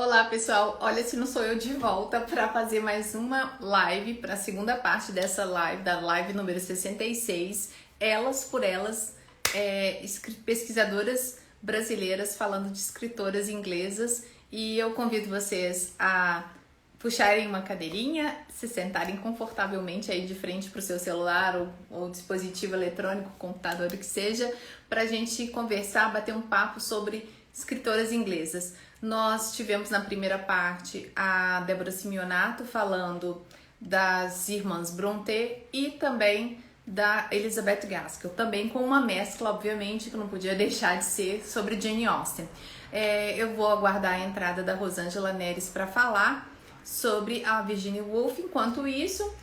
Olá pessoal, olha se não sou eu de volta para fazer mais uma live, para a segunda parte dessa live, da live número 66, Elas por Elas, pesquisadoras brasileiras falando de escritoras inglesas, e eu convido vocês a puxarem uma cadeirinha, se sentarem confortavelmente aí de frente para o seu celular ou dispositivo eletrônico, computador, o que seja, para a gente conversar, bater um papo sobre escritoras inglesas. Nós tivemos na primeira parte a Débora Simeonato falando das irmãs Brontë e também da Elizabeth Gaskell, também com uma mescla, obviamente, que não podia deixar de ser sobre Jane Austen. Eu vou aguardar a entrada da Rosângela Neres para falar sobre a Virginia Woolf. Enquanto isso,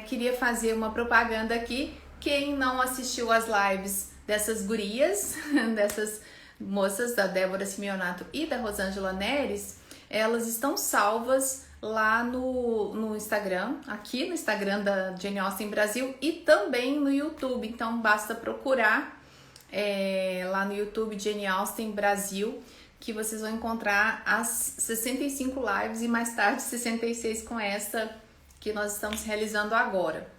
queria fazer uma propaganda aqui. Quem não assistiu às lives dessas gurias, dessas moças, da Débora Simeonato e da Rosângela Neres, elas estão salvas lá no Instagram, aqui no Instagram da Jane Austen Brasil e também no YouTube. Então basta procurar lá no YouTube Jane Austen Brasil, que vocês vão encontrar as 65 lives e mais tarde 66 com essa que nós estamos realizando agora.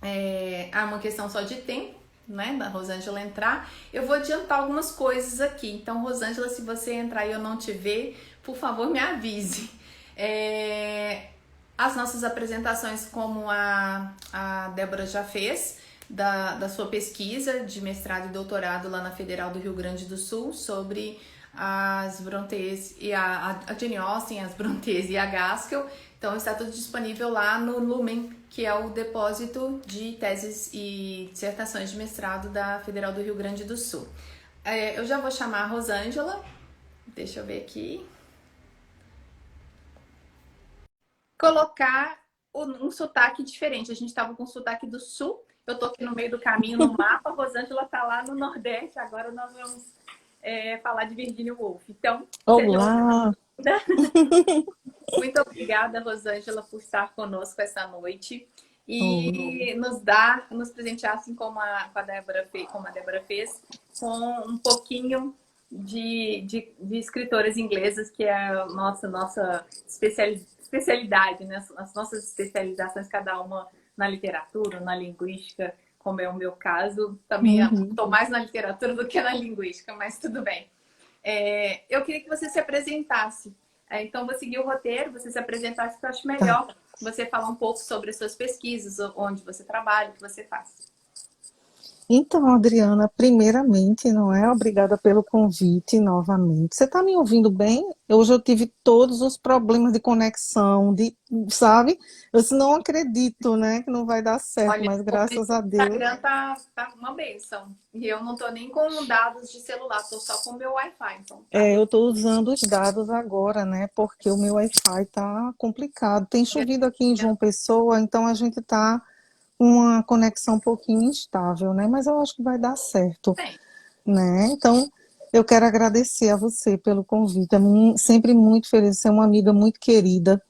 É uma questão só de tempo, né, da Rosângela entrar. Eu vou adiantar algumas coisas aqui. Então, Rosângela, se você entrar e eu não te ver, por favor, me avise. As nossas apresentações, como a Débora já fez, da sua pesquisa de mestrado e doutorado lá na Federal do Rio Grande do Sul, sobre as Brontes e a Jane Austen, as Brontes e a Gaskell. Então está tudo disponível lá no Lumen, que é o depósito de teses e dissertações de mestrado da Federal do Rio Grande do Sul. Eu já vou chamar a Rosângela, deixa eu ver aqui. Colocar um sotaque diferente. A gente estava com o sotaque do Sul, eu tô aqui no meio do caminho no mapa, a Rosângela tá lá no Nordeste, agora nós vamos falar de Virginia Woolf. Então, Olá! muito obrigada, Rosângela, por estar conosco essa noite Oh, e nos presentear, assim como a Débora fez, com um pouquinho de escritoras inglesas, que é a nossa especialidade, né? As nossas especializações, cada uma na literatura, na linguística, como é o meu caso. Também uhum. estou mais na literatura do que na linguística, mas tudo bem. Eu queria que você se apresentasse. Então, vou seguir o roteiro, você se apresentasse, que eu acho Tá. melhor você falar um pouco sobre as suas pesquisas, onde você trabalha, o que você faz. Então, Adriana, primeiramente, não é? Obrigada pelo convite novamente. Você está me ouvindo bem? Hoje eu tive todos os problemas de conexão, sabe? Eu disse, não acredito, né, que não vai dar certo, Olha, mas o graças a Deus. Instagram tá uma benção. E eu não tô nem com dados de celular, tô só com o meu Wi-Fi. Então, tá bem. Eu estou usando os dados agora, né? Porque o meu Wi-Fi está complicado. Tem chovido aqui em João Pessoa, então a gente está com uma conexão um pouquinho instável, né? Mas eu acho que vai dar certo. Bem, Né? Então, eu quero agradecer a você pelo convite. Sempre muito feliz, você é uma amiga muito querida.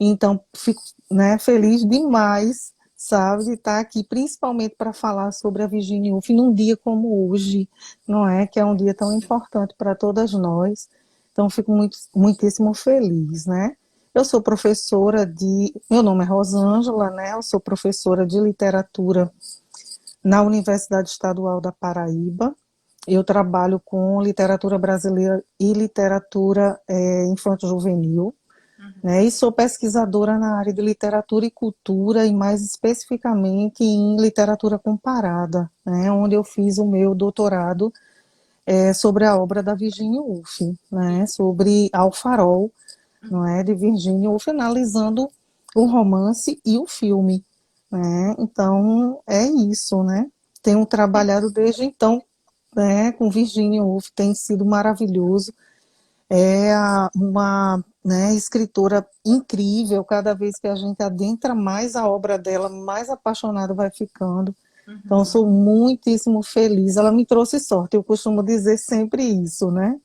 Então, fico, né, feliz demais, sabe, de estar aqui, principalmente para falar sobre a Virginia Woolf num dia como hoje, não é? Que é um dia tão importante para todas nós. Então, fico muitíssimo feliz, né? Eu sou professora meu nome é Rosângela, né? Eu sou professora de literatura na Universidade Estadual da Paraíba. Eu trabalho com literatura brasileira e literatura infanto-juvenil, né? E sou pesquisadora na área de literatura e cultura, e mais especificamente em literatura comparada, né? Onde eu fiz o meu doutorado sobre a obra da Virginia Woolf, né? Sobre Ao Farol, não é? De Virginia Woolf, analisando o romance e o filme, né? Então, é isso, né? Tenho trabalhado desde então, né, com Virginia Woolf, tem sido maravilhoso. Uma, né, escritora incrível, cada vez que a gente adentra mais a obra dela, mais apaixonado vai ficando. Então, uhum. sou muitíssimo feliz. Ela me trouxe sorte, eu costumo dizer sempre isso, né?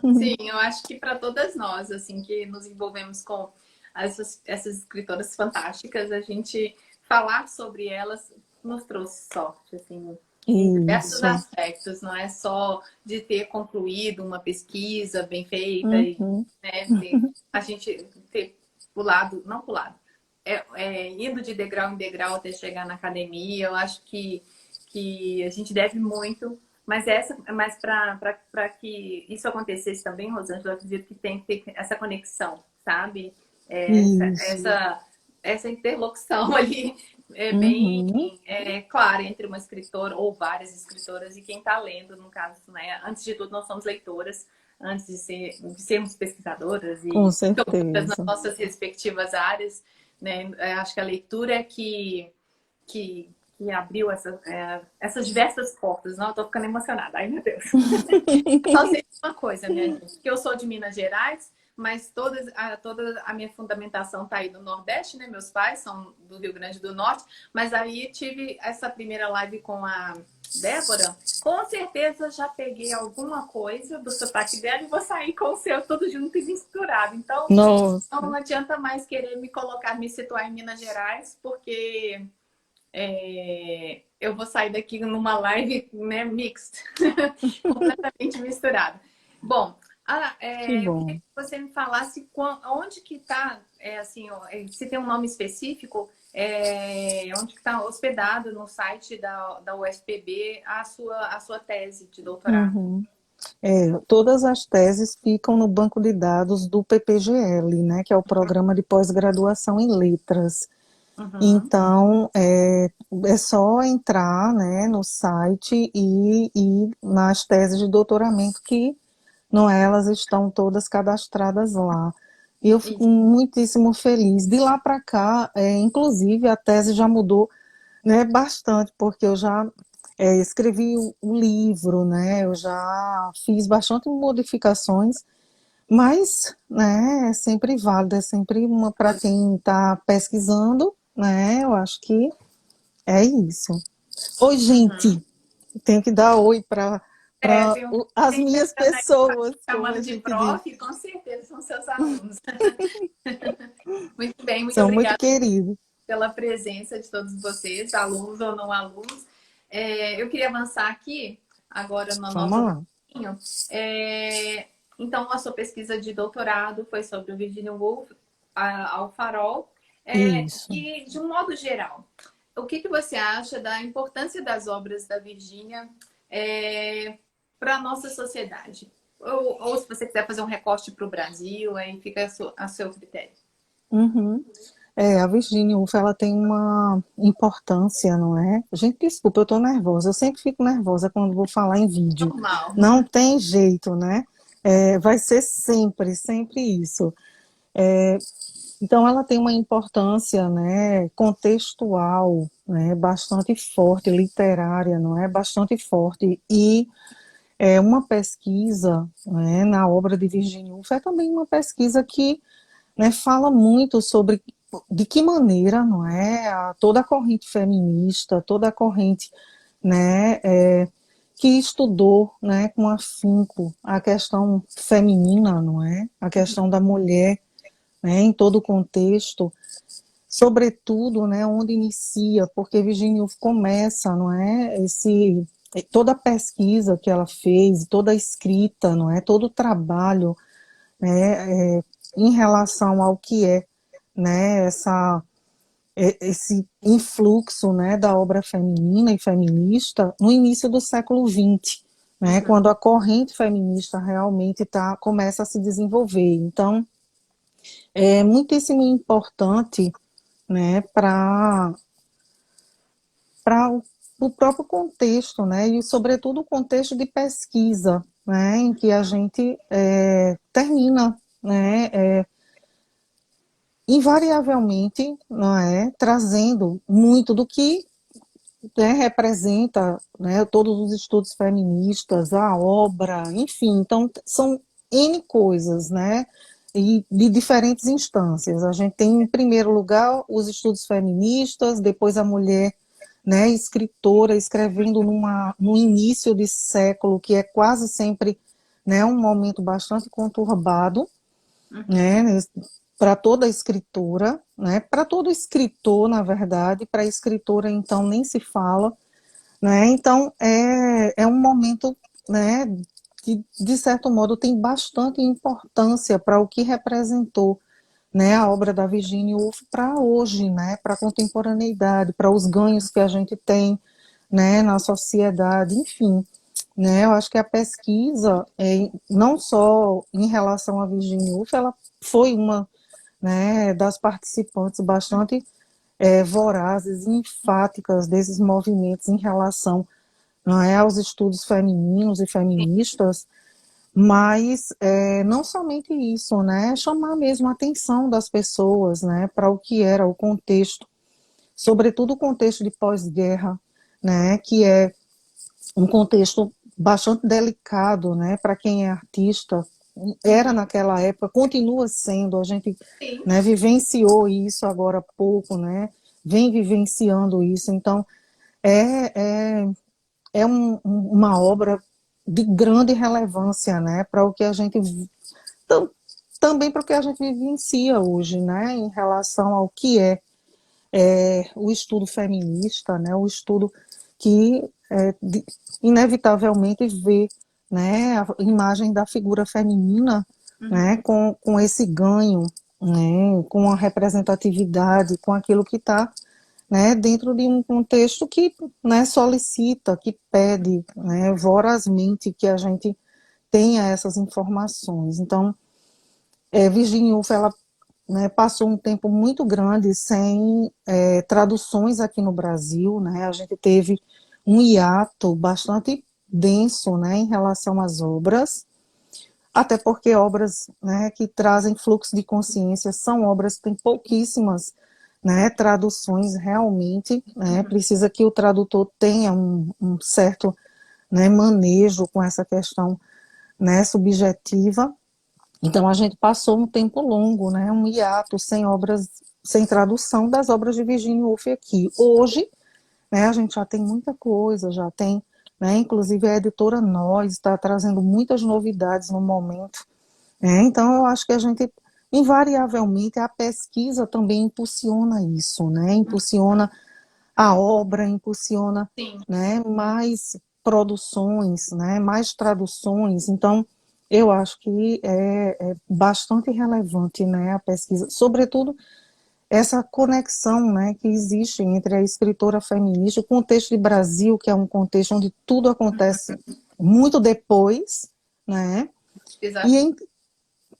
Sim, eu acho que para todas nós, assim, que nos envolvemos com essas escritoras fantásticas, a gente falar sobre elas nos trouxe sorte, assim. em diversos Isso. aspectos, não é só de ter concluído uma pesquisa bem feita e, Uhum. né, a gente ter pulado, não pulado, indo de degrau em degrau até chegar na academia. Eu acho que a gente deve muito, mas para que isso acontecesse também, Rosângela, eu acredito que tem que ter essa conexão, sabe? Essa, Isso. essa, essa interlocução ali é bem Uhum. clara entre uma escritora ou várias escritoras e quem está lendo, no caso, né? Antes de tudo, nós somos leitoras, antes de sermos pesquisadoras Com e doutoras nas certeza. nossas respectivas áreas, né? Acho que a leitura é que abriu essas diversas portas. Não, eu tô ficando emocionada. Ai, meu Deus. Só sei uma coisa, minha gente, que eu sou de Minas Gerais, mas toda a minha fundamentação está aí no Nordeste, né? Meus pais são do Rio Grande do Norte, mas aí tive essa primeira live com a Débora. Com certeza já peguei alguma coisa do sotaque dela e vou sair com o seu tudo junto e misturado. Então, Nossa. não adianta mais querer me colocar, me situar em Minas Gerais, porque eu vou sair daqui numa live, né, mixed, completamente misturada. Bom, Que eu queria bom. que você me falasse onde que está, assim, se tem um nome específico, onde que está hospedado no site da UFPB a sua tese de doutorado. Uhum. Todas as teses ficam no banco de dados do PPGL, né, que é o Programa de Pós-Graduação em Letras. Uhum. Então, é só entrar, né, no site e nas teses de doutoramento que não, elas estão todas cadastradas lá. E eu fico Isso. muitíssimo feliz. De lá para cá, inclusive, a tese já mudou, né, bastante, porque eu já escrevi o livro, né, eu já fiz bastante modificações, mas, né, é sempre válido, é sempre uma para quem está pesquisando, né, eu acho que é isso. Oi, Uhum. gente, tenho que dar oi para Tem as tem minhas pessoas aí pessoas, como a chamando de gente diz. prof, com certeza são seus alunos. Muito bem, muito São muito obrigada queridos. pela presença de todos vocês, alunos ou não alunos. Eu queria avançar aqui, agora no Vamos nosso lá. raciocínio. Então, a sua pesquisa de doutorado foi sobre o Virginia Woolf ao Farol. Isso. E, de um modo geral, o que você acha da importância das obras da Virginia para a nossa sociedade? Ou se você quiser fazer um recorte para o Brasil, aí fica a seu critério. Uhum. A Virginia Woolf, ela tem uma importância, não é? Gente, desculpa, eu tô nervosa. Eu sempre fico nervosa quando vou falar em vídeo. Normal. Não tem jeito, né? Vai ser sempre, sempre isso. É, então, ela tem uma importância, né, contextual, né, bastante forte, literária, não é? Bastante forte. E uma pesquisa, né, na obra de Virginia Woolf é também uma pesquisa que, né, fala muito sobre de que maneira, não é, toda a corrente feminista, toda a corrente, né, que estudou, né, com afinco a questão feminina, não é, a questão da mulher, né, em todo o contexto, sobretudo, né, onde inicia, porque Virginia Woolf começa, não é, toda a pesquisa que ela fez, toda a escrita, não é, todo o trabalho, né, em relação ao que né, esse influxo, né, da obra feminina e feminista no início do século XX, né, Uhum. quando a corrente feminista realmente começa a se desenvolver. Então, é muitíssimo importante, né, para o próprio contexto, né, e sobretudo o contexto de pesquisa, né, em que a gente termina, né, invariavelmente, não é, trazendo muito do que, né, representa, né, todos os estudos feministas, a obra, enfim, então são N coisas, né, e de diferentes instâncias. A gente tem, em primeiro lugar, os estudos feministas, depois a mulher, né, escritora, escrevendo no início de século, que é quase sempre, né, um momento bastante conturbado, Uhum. né, para toda escritora, né, para todo escritor, na verdade, para a escritora, então, nem se fala, né? Então, é um momento, né, que, de certo modo, tem bastante importância para o que representou, né, a obra da Virginia Woolf para hoje, né, para a contemporaneidade, para os ganhos que a gente tem, né, na sociedade, enfim. Né, eu acho que a pesquisa, não só em relação à Virginia Woolf, ela foi uma, né, das participantes bastante vorazes e enfáticas desses movimentos em relação, não é, aos estudos femininos e feministas, mas não somente isso, né, chamar mesmo a atenção das pessoas, né, para o que era o contexto, sobretudo o contexto de pós-guerra, né, que é um contexto bastante delicado, né, para quem é artista, era naquela época, continua sendo, a gente, Sim. né, vivenciou isso agora há pouco, né, vem vivenciando isso, então é, uma obra de grande relevância, né, para o que a gente, também para o que a gente vivencia hoje, né, em relação ao que o estudo feminista, né, o estudo que inevitavelmente vê, né, a imagem da figura feminina, né, com esse ganho, né, com a representatividade, com aquilo que está, né, dentro de um contexto que, né, solicita, que pede, né, vorazmente que a gente tenha essas informações. Então, Virginia Woolf, ela, né, passou um tempo muito grande sem traduções aqui no Brasil, né, a gente teve um hiato bastante denso, né, em relação às obras, até porque obras, né, que trazem fluxo de consciência são obras que têm pouquíssimas, né, traduções realmente, né, precisa que o tradutor tenha um certo, né, manejo com essa questão, né, subjetiva. Então a gente passou um tempo longo, né, um hiato sem obras, sem tradução das obras de Virginia Woolf aqui. Hoje, né, a gente já tem muita coisa, já tem, né, inclusive a editora Nós está trazendo muitas novidades no momento, né, então eu acho que a gente, invariavelmente, a pesquisa também impulsiona isso, né, impulsiona a obra, impulsiona, Sim. né, mais produções, né, mais traduções, então eu acho que é bastante relevante, né, a pesquisa, sobretudo essa conexão, né, que existe entre a escritora feminista, o contexto de Brasil, que é um contexto onde tudo acontece muito depois, né, Exato. e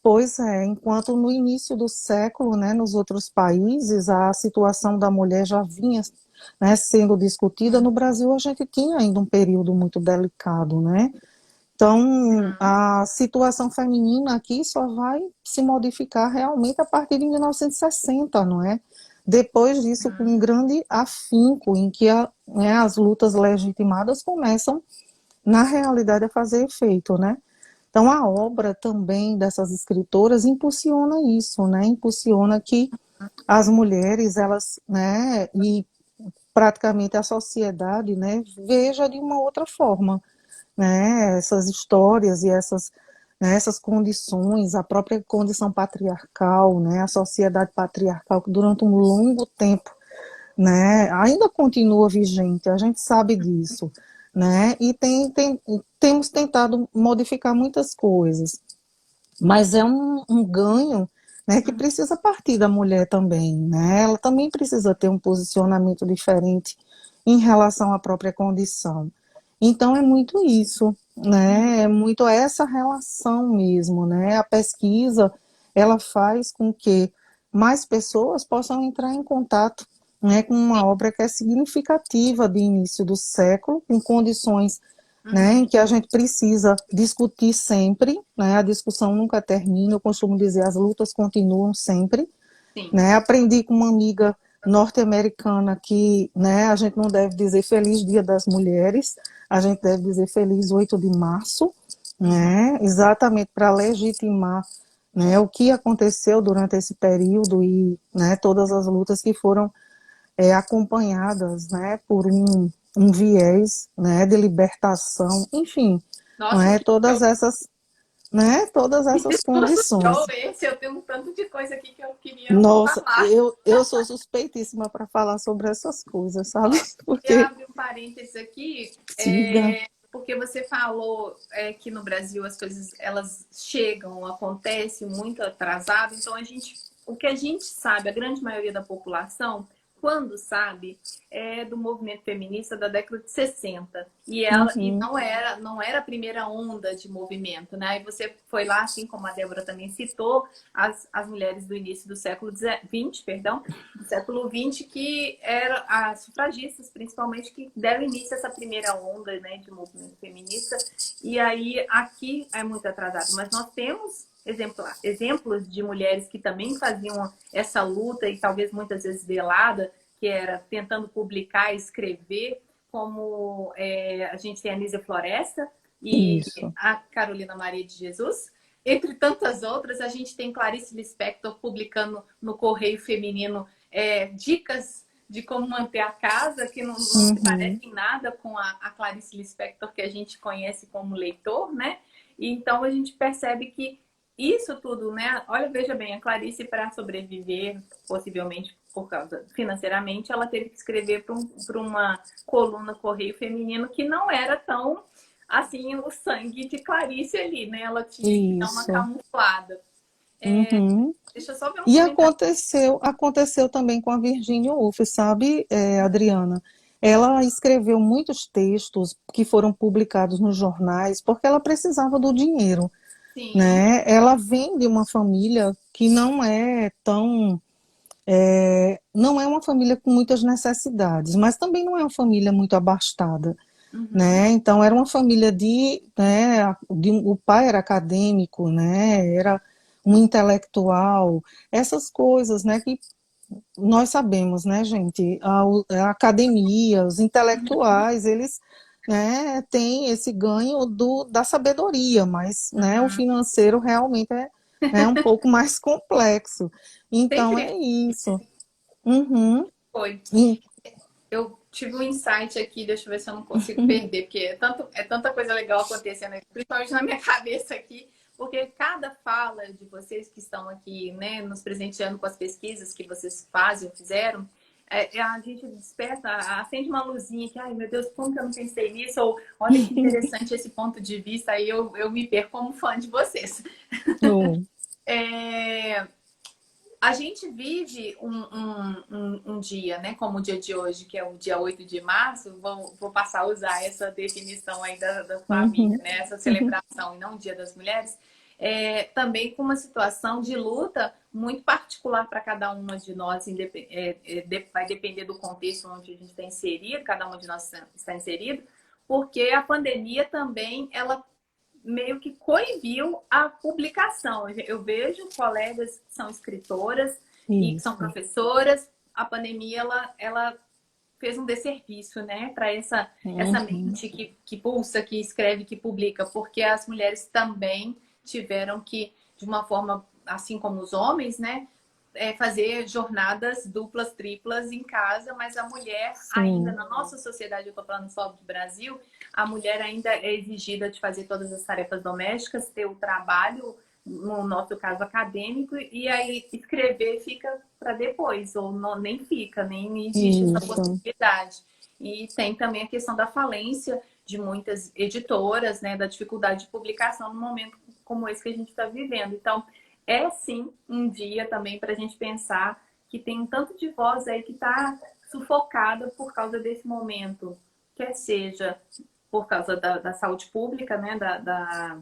pois enquanto no início do século, né, nos outros países, a situação da mulher já vinha, né, sendo discutida, no Brasil a gente tinha ainda um período muito delicado, né, então a situação feminina aqui só vai se modificar realmente a partir de 1960, não é? Depois disso, com um grande afinco em que né, as lutas legitimadas começam, na realidade, a fazer efeito, né? Então, a obra também dessas escritoras impulsiona isso, né? Impulsiona que as mulheres, elas, né, e praticamente a sociedade, né, veja de uma outra forma, né, essas histórias e né, essas condições, a própria condição patriarcal, né, a sociedade patriarcal que durante um longo tempo, né, ainda continua vigente, a gente sabe disso, né, e temos tentado modificar muitas coisas, mas é um ganho, né, que precisa partir da mulher também, né, ela também precisa ter um posicionamento diferente em relação à própria condição. Então é muito isso, né, é muito essa relação mesmo, né, a pesquisa, ela faz com que mais pessoas possam entrar em contato, né, com uma obra que é significativa de início do século, em condições, né, em que a gente precisa discutir sempre, né, a discussão nunca termina, eu costumo dizer, as lutas continuam sempre, Sim. né, aprendi com uma amiga norte-americana que, né, a gente não deve dizer Feliz Dia das Mulheres, a gente deve dizer Feliz 8 de Março, né, exatamente para legitimar, né, o que aconteceu durante esse período e, né, todas as lutas que foram acompanhadas, né, por um viés, né, de libertação, enfim, não Nossa, é, que todas legal. essas né? Todas Que essas discurso condições. show esse! Eu tenho um tanto de coisa aqui que eu queria Nossa, falar. eu sou suspeitíssima para falar sobre essas coisas, sabe? Ó, eu Porque, abri um parênteses aqui, siga. porque você falou que no Brasil as coisas elas chegam, acontecem muito atrasado, então o que a gente sabe, a grande maioria da população, quando sabe, é do movimento feminista da década de 60. E Uhum, não era a primeira onda de movimento, né? E você foi lá, assim como a Débora também citou, as mulheres do início do século XX, perdão, do século XX, que eram as sufragistas, principalmente, que deram início a essa primeira onda, né, de movimento feminista. E aí, aqui é muito atrasado, mas nós temos exemplos de mulheres que também faziam essa luta e talvez muitas vezes velada, que era tentando publicar, escrever, como a gente tem a Nízia Floresta e isso. a Carolina Maria de Jesus. Entre tantas outras, a gente tem Clarice Lispector publicando no Correio Feminino dicas de como manter a casa, que não se Uhum, parece em nada com a Clarice Lispector que a gente conhece como leitor, né? E então a gente percebe que isso tudo, né? Olha, veja bem, a Clarice, para sobreviver, possivelmente por causa financeiramente, ela teve que escrever para uma coluna Correio Feminino que não era tão assim o sangue de Clarice ali, né? Ela tinha que dar uma isso. camuflada. Uhum. Deixa eu só ver um E comentário. aconteceu também com a Virginia Woolf, sabe, Adriana? Ela escreveu muitos textos que foram publicados nos jornais porque ela precisava do dinheiro, Sim. né? Ela vem de uma família que não é uma família com muitas necessidades, mas também não é uma família muito abastada, Uhum. né? Então era uma família o pai era acadêmico, né? Era um intelectual, essas coisas, né? Que nós sabemos, né, gente? A academia, os intelectuais, eles, né, têm esse ganho da sabedoria, mas, né, o Uhum. financeiro realmente é um pouco mais complexo. Então Sempre é isso. Uhum. foi. E- Eu tive um insight aqui, deixa eu ver se eu não consigo perder, porque é tanta coisa legal acontecendo, principalmente na minha cabeça aqui, porque cada fala de vocês que estão aqui, né, nos presenteando com as pesquisas que vocês fazem, fizeram, a gente desperta, acende uma luzinha que, ai meu Deus, como que eu não pensei nisso? Ou olha que interessante esse ponto de vista, aí eu me perco como fã de vocês. Oh. É, a gente vive um dia, né? Como o dia de hoje, que é o dia 8 de março, vou passar a usar essa definição aí da família, Uhum. né? Essa celebração, e não o Dia das Mulheres, também com uma situação de luta muito particular para cada uma de nós, vai depender do contexto onde a gente está inserido, cada uma de nós está inserido, porque a pandemia também, ela meio que coibiu a publicação. Eu vejo colegas que são escritoras e que são Isso. professoras. A pandemia ela fez um desserviço, né, para essa Uhum. mente que pulsa, que escreve, que publica, porque as mulheres também tiveram que, de uma forma assim como os homens, né, fazer jornadas duplas, triplas em casa, mas a mulher ainda, Sim. na nossa sociedade, eu estou falando só do Brasil, a mulher ainda é exigida de fazer todas as tarefas domésticas, ter o trabalho, no nosso caso acadêmico, e aí escrever fica para depois, ou não, nem fica, nem existe essa Isso. possibilidade. E tem também a questão da falência de muitas editoras, né, da dificuldade de publicação no momento como esse que a gente está vivendo. Então, é sim um dia também para a gente pensar que tem um tanto de voz aí que está sufocada por causa desse momento, quer seja por causa da saúde pública, né, da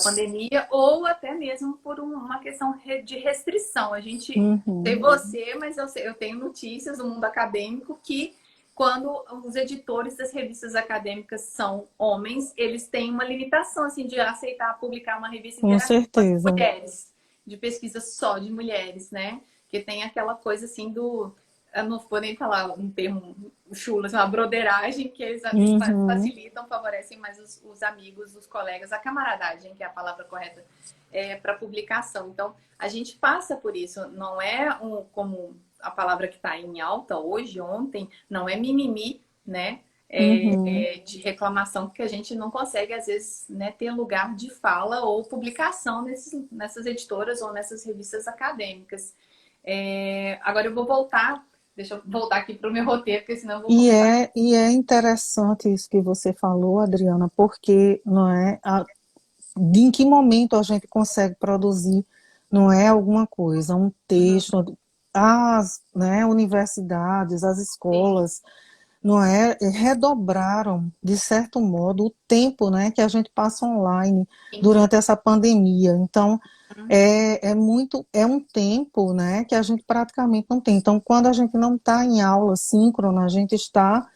pandemia, ou até mesmo por uma questão de restrição. A gente, sei Uhum. você, mas eu tenho notícias do mundo acadêmico que quando os editores das revistas acadêmicas são homens, eles têm uma limitação assim de aceitar publicar uma revista Com inteira com certeza. mulheres, de pesquisa só de mulheres, né? Que tem aquela coisa assim do, eu não vou nem falar um termo chulo, assim, uma broderagem que eles Uhum. facilitam, favorecem mais os amigos, os colegas, a camaradagem, que é a palavra correta, para publicação. Então, a gente passa por isso, não é como a palavra que está em alta hoje, ontem, não é mimimi, né? Uhum. de reclamação, porque a gente não consegue, às vezes, né, ter lugar de fala ou publicação nessas editoras ou nessas revistas acadêmicas. Agora eu vou voltar, deixa eu voltar aqui para o meu roteiro, porque senão eu vou começar. E é interessante isso que você falou, Adriana, porque não é de em que momento a gente consegue produzir, não é alguma coisa, um Uhum, texto, as, né, universidades, as sim, escolas, não é, redobraram, de certo modo, o tempo, né, que a gente passa online sim. durante essa pandemia. Então, Uhum, é um tempo, né, que a gente praticamente não tem. Então, quando a gente não está em aula síncrona, a gente está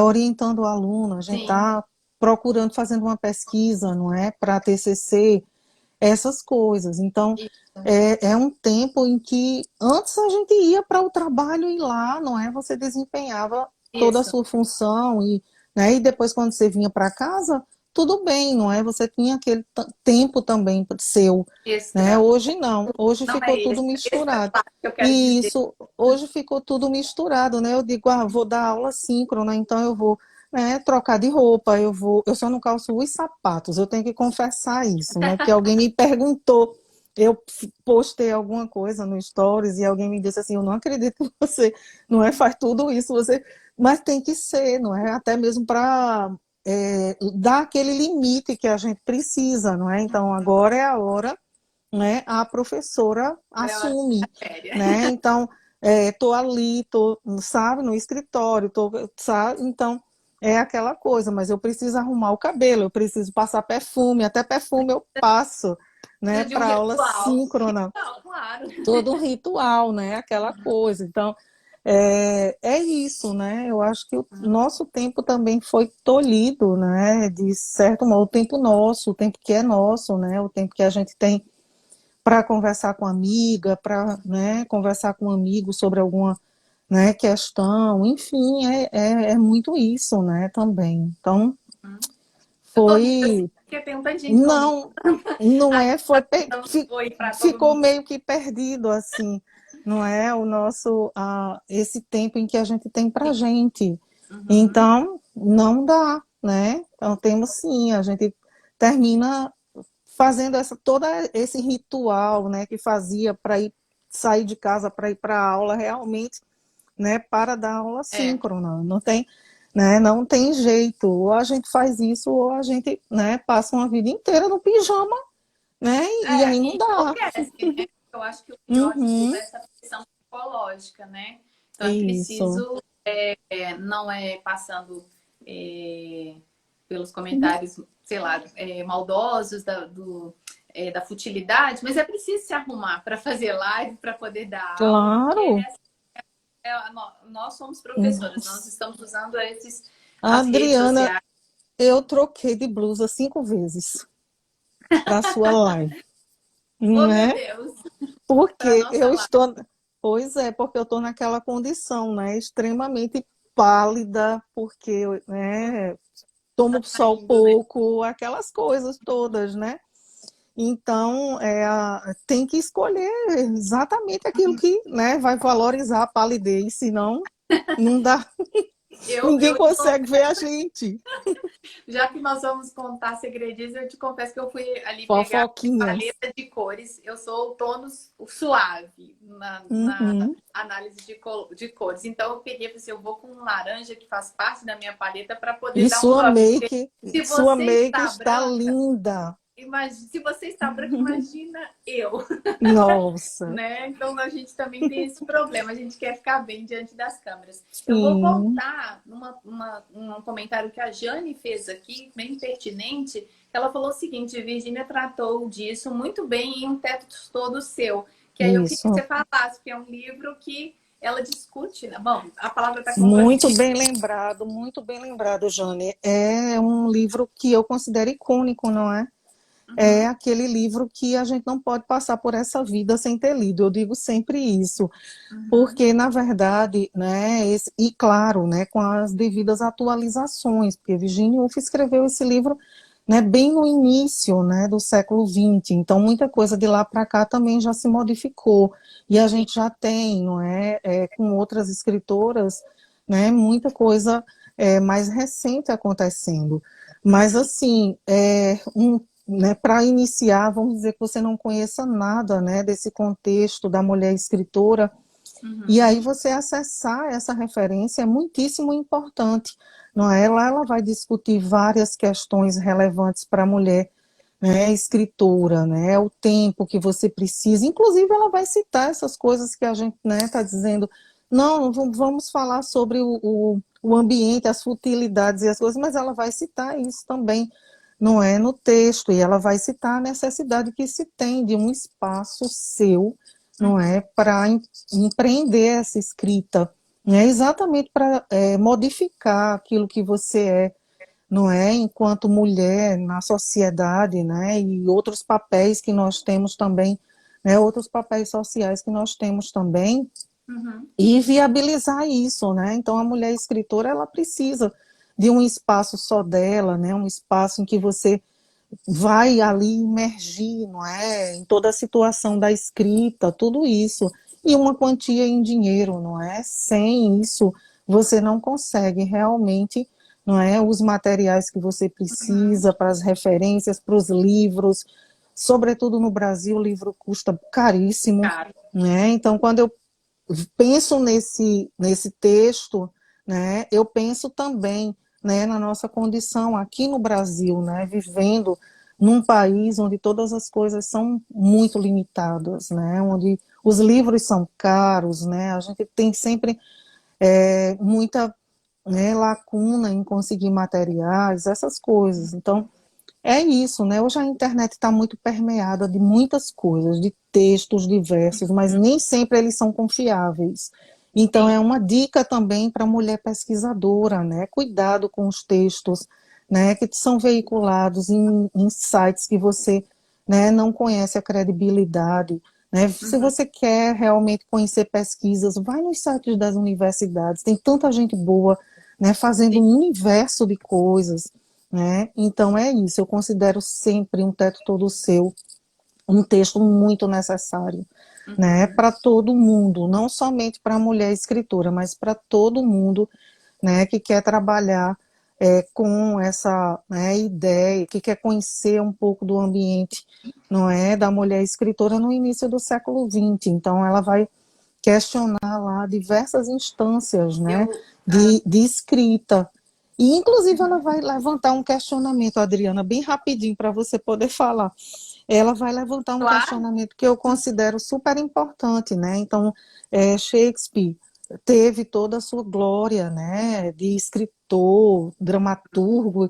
orientando o aluno, a gente sim, está procurando, fazendo uma pesquisa, não é, para TCC, essas coisas. Então, isso, é um tempo em que antes a gente ia para o trabalho e lá, não é? Você desempenhava toda a isso, sua função e, né? E depois quando você vinha para casa, tudo bem, não é? Você tinha aquele tempo também seu, né? extra. Hoje não, hoje Não ficou é tudo extra misturado. classe que eu quero E dizer. isso, hoje ficou tudo misturado, né? Eu digo, vou dar aula síncrona, então eu vou, né, trocar de roupa, eu só não calço os sapatos, eu tenho que confessar isso, né? Porque alguém me perguntou, eu postei alguma coisa no Stories e alguém me disse assim, eu não acredito que você, não é, faz tudo isso, você, mas tem que ser, não é? Até mesmo para dar aquele limite que a gente precisa, não é? Então agora é a hora, né? A professora Agora é a hora assume, da série. né? Então tô ali, tô, sabe, no escritório, tô, sabe? Então é aquela coisa, mas eu preciso arrumar o cabelo, eu preciso passar perfume, até perfume eu passo, né, Precisa de um para aula ritual. síncrona, Não, claro. todo um ritual, né, aquela coisa. Então é isso, né? Eu acho que o nosso tempo também foi tolhido, né? De certo modo, o tempo nosso, o tempo que é nosso, né? O tempo que a gente tem para conversar com amiga, para, né, conversar com um amigo sobre alguma, né, questão, enfim, é muito isso, né, também. Então, Eu tô rindo assim, foi, porque tem um tanto de gente me ouvindo. não, não Aí, é, dando oi pra todo ficou mundo. meio que perdido, assim, não é o nosso, esse tempo em que a gente tem para gente. Uhum. Então, não dá, né? Então, temos sim, a gente termina fazendo todo esse ritual, né, que fazia para ir sair de casa para ir para a aula realmente, né, para dar aula É, síncrona. Não tem, né, não tem jeito. Ou a gente faz isso ou a gente, né, passa uma vida inteira no pijama, né, e aí não e dá. enlouquece, né? Eu acho que o pior de tudo Uhum, é essa pressão psicológica, né? Então é isso. preciso, não é passando é, pelos comentários, sei lá, maldosos da futilidade, mas é preciso se arrumar para fazer live, para poder dar aula, porque Claro. nós somos professoras, nós estamos usando as redes Adriana, sociais. eu troquei de blusa 5 vezes para a sua live, Oh, não meu é? Deus, para Porque nossa eu live. estou, pois é, porque eu estou naquela condição, né, extremamente pálida, porque, né, tomo sol Saindo, né? pouco, aquelas coisas todas, né? Então, tem que escolher exatamente aquilo que, né, vai valorizar a palidez, senão não dá, ninguém Eu te consegue ver a gente. Já que nós vamos contar segredinhos, eu te confesso que eu fui ali pegar a Fofoquinhas. paleta de cores. Eu sou o tônus suave na Uhum. análise de cores. Então eu peguei e falei assim, eu vou com um laranja que faz parte da minha paleta para poder E dar um up. Porque se sua você make está está branca, linda. se você está branca, imagina eu. Nossa, Né? Então a gente também tem esse problema, a gente quer ficar bem diante das câmeras. Eu vou sim, voltar um comentário que a Jane fez aqui, bem pertinente. Ela falou o seguinte: Virginia tratou disso muito bem em Um Teto Todo Seu. Que aí eu queria que isso. você falasse, porque é um livro que ela discute, né? Bom, a palavra está com você. Muito bem lembrado, Jane. É um livro que eu considero icônico, não é? É Uhum, aquele livro que a gente não pode passar por essa vida sem ter lido. Eu digo sempre isso, uhum, porque na verdade, né, e claro, né, com as devidas atualizações, porque Virginia Woolf escreveu esse livro, né, bem no início, né, do século XX. Então muita coisa de lá para cá também já se modificou e a sim, gente já tem, não é, com outras escritoras, né, muita coisa mais recente acontecendo. Mas, assim, né, para iniciar, vamos dizer que você não conheça nada, né, desse contexto da mulher escritora, e Uhum. aí você acessar essa referência é muitíssimo importante, não é? Lá ela vai discutir várias questões relevantes para a mulher, né, escritora, né, o tempo que você precisa, inclusive ela vai citar essas coisas que a gente, né, está dizendo, não, vamos falar sobre o ambiente, as futilidades e as coisas, mas ela vai citar isso também, não é, no texto, e ela vai citar a necessidade que se tem de um espaço seu, não é, Uhum. para empreender essa escrita, né, exatamente para modificar aquilo que você não é, enquanto mulher na sociedade, né, e outros papéis que nós temos também, né, outros papéis sociais que nós temos também, Uhum. e viabilizar isso, né? Então a mulher escritora ela precisa de um espaço só dela, né? Um espaço em que você vai ali imergir, não é, em toda a situação da escrita, tudo isso, e uma quantia em dinheiro, não é? Sem isso, você não consegue realmente, não é, os materiais que você Uhum. precisa para as referências, para os livros, sobretudo no Brasil, o livro custa caríssimo, Cara. né? Então, quando eu penso nesse texto, né, eu penso também, né, na nossa condição aqui no Brasil, né, vivendo num país onde todas as coisas são muito limitadas, né, onde os livros são caros, né, a gente tem sempre muita, né, lacuna em conseguir materiais, essas coisas. Então, é isso, né? Hoje a internet está muito permeada de muitas coisas, de textos diversos, mas Uhum. nem sempre eles são confiáveis. Então é Sim. uma dica também para a mulher pesquisadora, né? Cuidado com os textos, né, que são veiculados em sites que você, né, não conhece a credibilidade. Né? Se Uhum. você quer realmente conhecer pesquisas, vai nos sites das universidades, tem tanta gente boa, né, fazendo Sim. um universo de coisas, né? Então é isso, eu considero sempre um teto todo seu, um texto muito necessário, né? Uhum. Para todo mundo, não somente para a mulher escritora, mas para todo mundo, né? Que quer trabalhar com essa, né, ideia, que quer conhecer um pouco do ambiente, não é, da mulher escritora no início do século XX. Então ela vai questionar lá diversas instâncias, né, Eu. de escrita. E, inclusive, ela vai levantar um questionamento, Adriana, bem rapidinho para você poder falar. Ela vai levantar um Claro. questionamento que eu considero super importante, né? Então, Shakespeare teve toda a sua glória, né, de escritor, dramaturgo,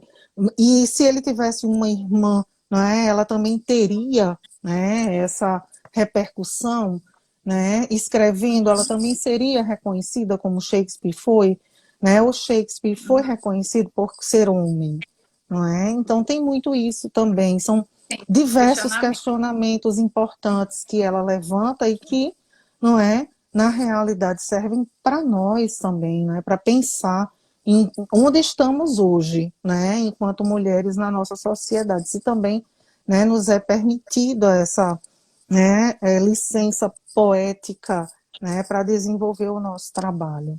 e se ele tivesse uma irmã, né, ela também teria, né, essa repercussão, né, escrevendo, ela também seria reconhecida como Shakespeare foi, né? O Shakespeare foi Uhum. reconhecido por ser homem, não é? Então tem muito isso também, são Sim. diversos Questionamento. questionamentos importantes que ela levanta e que, não é, na realidade servem para nós também, né? Para pensar em onde estamos hoje, né? Enquanto mulheres na nossa sociedade, se também, né, nos é permitido essa, né, licença poética, né, para desenvolver o nosso trabalho.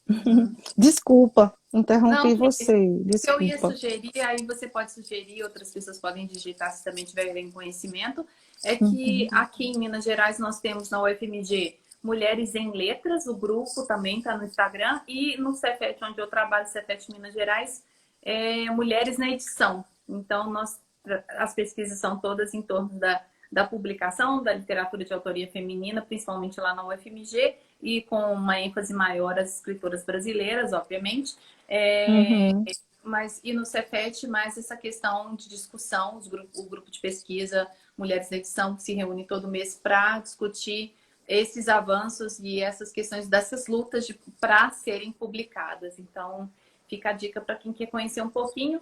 Uhum. Desculpa, Não, interrompi que você, eu ia desculpa. sugerir, aí você pode sugerir, outras pessoas podem digitar se também tiverem conhecimento, é que Uhum. aqui em Minas Gerais nós temos na UFMG Mulheres em Letras, o grupo também está no Instagram, e no Cefet, onde eu trabalho, Cefet Minas Gerais, Mulheres na Edição. Então, as pesquisas são todas em torno da publicação da literatura de autoria feminina, principalmente lá na UFMG, e com uma ênfase maior às escritoras brasileiras, obviamente. É, Uhum. mas e no Cefet, mais essa questão de discussão, o grupo de pesquisa Mulheres na Edição, que se reúne todo mês para discutir esses avanços e essas questões dessas lutas para serem publicadas. Então, fica a dica para quem quer conhecer um pouquinho.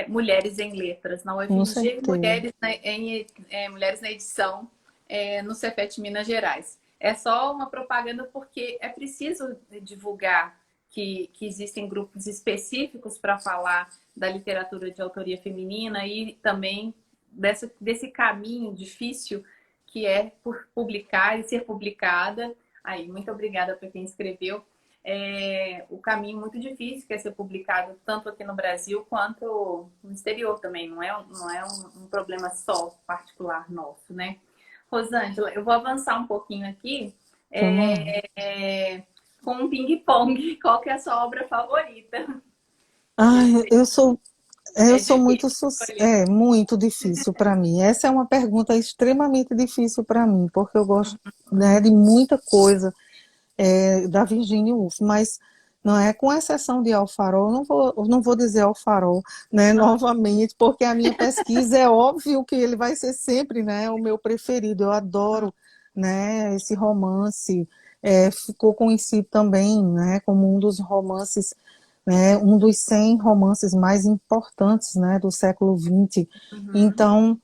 Mulheres em Letras na Com UFMG, certeza. Mulheres na Edição no Cefet Minas Gerais. É só uma propaganda porque é preciso divulgar que existem grupos específicos para falar da literatura de autoria feminina e também desse caminho difícil que é por publicar e ser publicada. Aí, muito obrigada para quem escreveu. o caminho muito difícil que é ser publicado tanto aqui no Brasil quanto no exterior também. Não é um problema só particular nosso, né? Rosângela, eu vou avançar um pouquinho aqui Vamos lá. com um ping-pong. Qual que é a sua obra favorita? Ai, eu É sou difícil muito, escolher. muito difícil para mim. Essa é uma pergunta extremamente difícil para mim, porque eu gosto, né, de muita coisa da Virginia Woolf, mas não é, com exceção de Alfarol, eu não vou dizer Alfarol, né, novamente, porque a minha pesquisa é óbvio que ele vai ser sempre, né, o meu preferido. Eu adoro, né, esse romance. Ficou conhecido também, né, como um dos romances, né, um dos 100 romances mais importantes, né, do século XX. Uhum, Então,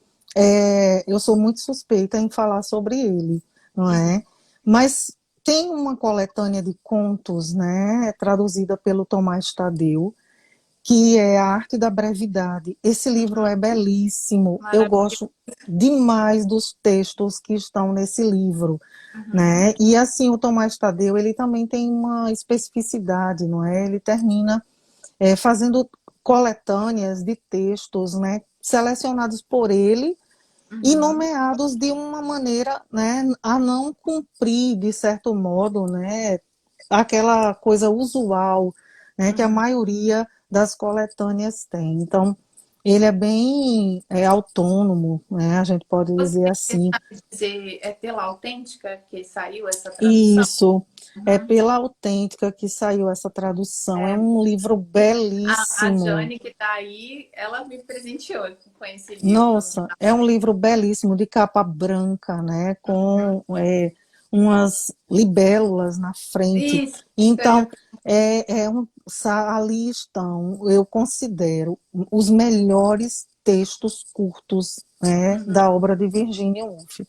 eu sou muito suspeita em falar sobre ele, não uhum. é? Mas tem uma coletânea de contos, né, traduzida pelo Tomás Tadeu, que é A Arte da Brevidade. Esse livro é belíssimo. Eu Maravilhoso. gosto demais dos textos que estão nesse livro, Uhum, né? E assim, o Tomás Tadeu, ele também tem uma especificidade, não é? Ele termina fazendo coletâneas de textos, né, selecionados por ele e uhum, nomeados de uma maneira, né, a não cumprir, de certo modo, né, aquela coisa usual, né, que a uhum. maioria das coletâneas tem. Então, ele é bem autônomo, né, a gente pode Você dizer assim. sabe dizer, é pela Autêntica que saiu essa tradução? Isso, é Uhum. pela Autêntica que saiu essa tradução. É um livro A belíssimo. Jane que está aí, ela me presenteou com esse livro. Nossa, é um livro belíssimo de capa branca, né, Uhum. com umas libélulas na frente. Isso que eu ia. Então, ali estão, eu considero, os melhores textos curtos, né, Uhum. da obra de Virginia Woolf.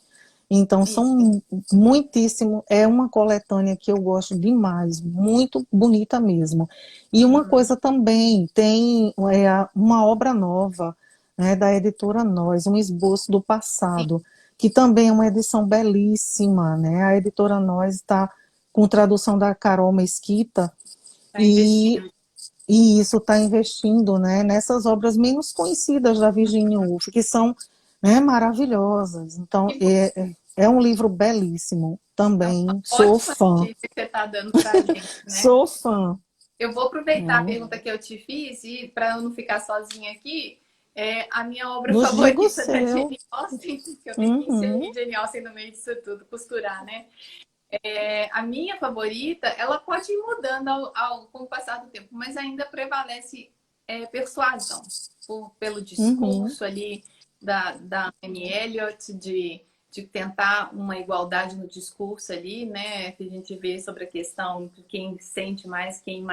Então, Isso. são muitíssimo, é uma coletânea que eu gosto demais, muito bonita mesmo. E uma Uhum. coisa também, tem uma obra nova, né, da editora Nós, Um Esboço do Sim, Passado, que também é uma edição belíssima, né? A editora Nós está com tradução da Carol Mesquita, está e, investindo. e isso está investindo, né, nessas obras menos conhecidas da Virginia Woolf, que são, né, maravilhosas. Então, Que bom. é um livro belíssimo É uma também. Sou ótima fã, notícia que você está dando para a gente, né? sou fã. Eu vou aproveitar a Né? pergunta que eu te fiz e para eu não ficar sozinha aqui, a minha obra Nos diga o favorita da seu. Jane Austen, que eu tenho que Uhum, inserir Jane Austen no meio disso tudo, costurar, né? A minha favorita, ela pode ir mudando com o passar do tempo, mas ainda prevalece persuasão, pelo uhum, discurso ali da Anne Elliot, de tentar uma igualdade no discurso ali, né? Que a gente vê sobre a questão de quem sente mais, quem